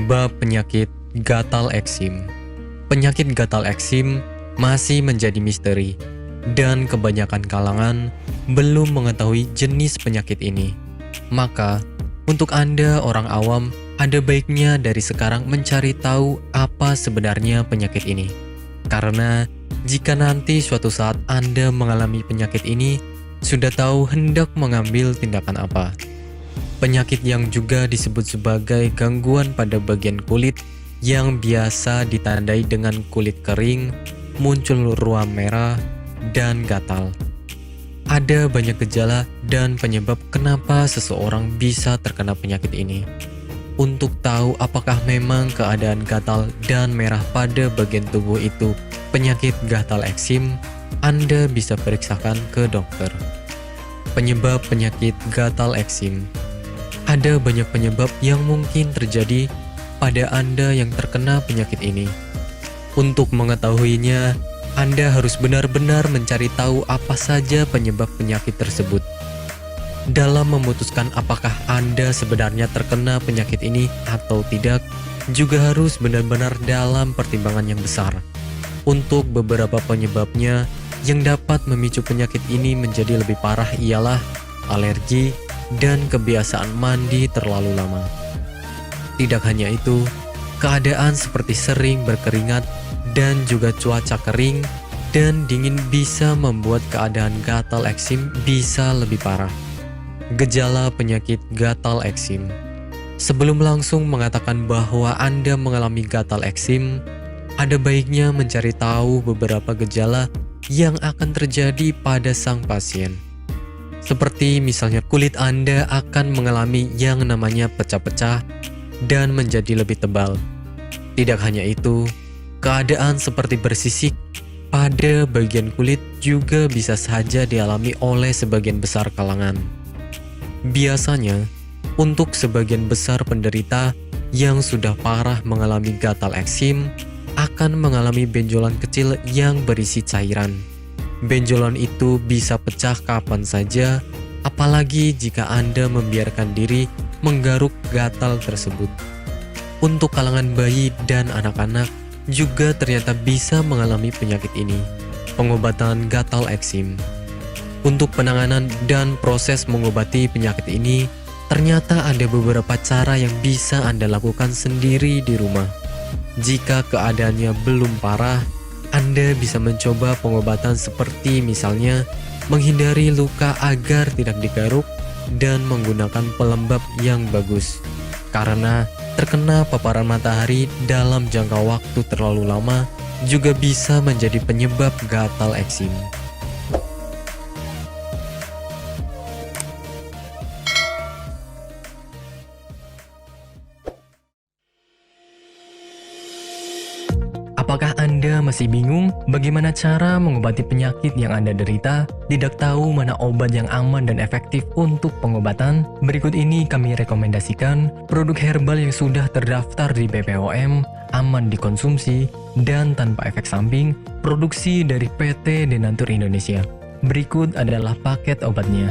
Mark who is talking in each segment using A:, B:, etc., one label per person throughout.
A: Penyebab penyakit gatal eksim. Penyakit gatal eksim masih menjadi misteri, dan kebanyakan kalangan belum mengetahui jenis penyakit ini. Maka, untuk Anda orang awam, ada baiknya dari sekarang mencari tahu apa sebenarnya penyakit ini. Karena, jika nanti suatu saat Anda mengalami penyakit ini, sudah tahu hendak mengambil tindakan apa. Penyakit yang juga disebut sebagai gangguan pada bagian kulit yang biasa ditandai dengan kulit kering, muncul ruam merah, dan gatal. Ada banyak gejala dan penyebab kenapa seseorang bisa terkena penyakit ini. Untuk tahu apakah memang keadaan gatal dan merah pada bagian tubuh itu penyakit gatal eksim, Anda bisa periksakan ke dokter. Penyebab penyakit gatal eksim. Ada banyak penyebab yang mungkin terjadi pada Anda yang terkena penyakit ini. Untuk mengetahuinya, Anda harus benar-benar mencari tahu apa saja penyebab penyakit tersebut. Dalam memutuskan apakah Anda sebenarnya terkena penyakit ini atau tidak, juga harus benar-benar dalam pertimbangan yang besar. Untuk beberapa penyebabnya yang dapat memicu penyakit ini menjadi lebih parah ialah alergi dan kebiasaan mandi terlalu lama. Tidak hanya itu, keadaan seperti sering berkeringat dan juga cuaca kering dan dingin bisa membuat keadaan gatal eksim bisa lebih parah. Gejala penyakit gatal eksim. Sebelum langsung mengatakan bahwa Anda mengalami gatal eksim, ada baiknya mencari tahu beberapa gejala yang akan terjadi pada sang pasien. Seperti misalnya kulit Anda akan mengalami yang namanya pecah-pecah dan menjadi lebih tebal. Tidak hanya itu, keadaan seperti bersisik pada bagian kulit juga bisa saja dialami oleh sebagian besar kalangan. Biasanya, untuk sebagian besar penderita yang sudah parah mengalami gatal eksim akan mengalami benjolan kecil yang berisi cairan. Benjolan itu bisa pecah kapan saja, apalagi jika Anda membiarkan diri menggaruk gatal tersebut. Untuk kalangan bayi dan anak-anak juga ternyata bisa mengalami penyakit ini. Pengobatan gatal eksim. Untuk penanganan dan proses mengobati penyakit ini, ternyata ada beberapa cara yang bisa Anda lakukan sendiri di rumah. Jika keadaannya belum parah, Anda bisa mencoba pengobatan seperti misalnya menghindari luka agar tidak digaruk dan menggunakan pelembab yang bagus. Karena terkena paparan matahari dalam jangka waktu terlalu lama juga bisa menjadi penyebab gatal eksim. Apakah Anda masih bingung bagaimana cara mengobati penyakit yang Anda derita? Tidak tahu mana obat yang aman dan efektif untuk pengobatan? Berikut ini kami rekomendasikan produk herbal yang sudah terdaftar di BPOM, aman dikonsumsi, dan tanpa efek samping, produksi dari PT Denatur Indonesia. Berikut adalah paket obatnya.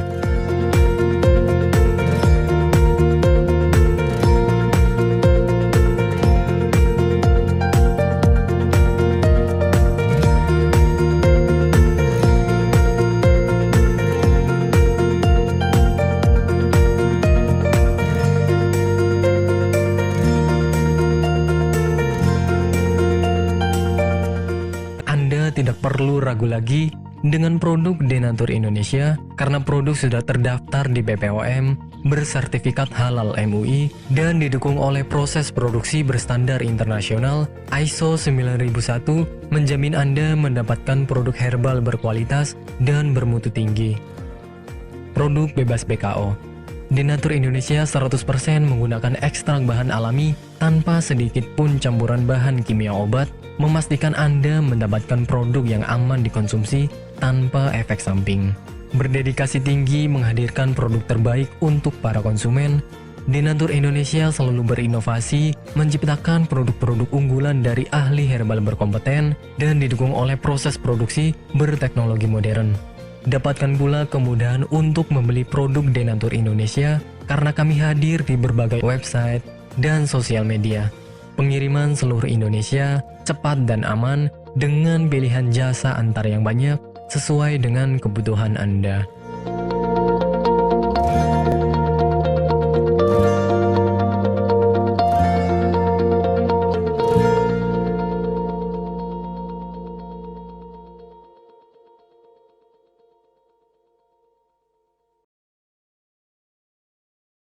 A: Tidak perlu ragu lagi dengan produk Denatur Indonesia karena produk sudah terdaftar di BPOM, bersertifikat halal MUI, dan didukung oleh proses produksi berstandar internasional ISO 9001, menjamin Anda mendapatkan produk herbal berkualitas dan bermutu tinggi. Produk bebas BKO. Denatur Indonesia 100% menggunakan ekstrak bahan alami tanpa sedikit pun campuran bahan kimia obat, memastikan Anda mendapatkan produk yang aman dikonsumsi tanpa efek samping. Berdedikasi tinggi menghadirkan produk terbaik untuk para konsumen, Denatur Indonesia selalu berinovasi, menciptakan produk-produk unggulan dari ahli herbal berkompeten dan didukung oleh proses produksi berteknologi modern. Dapatkan pula kemudahan untuk membeli produk Denatur Indonesia karena kami hadir di berbagai website dan sosial media. Pengiriman seluruh Indonesia cepat dan aman dengan pilihan jasa antar yang banyak sesuai dengan kebutuhan Anda.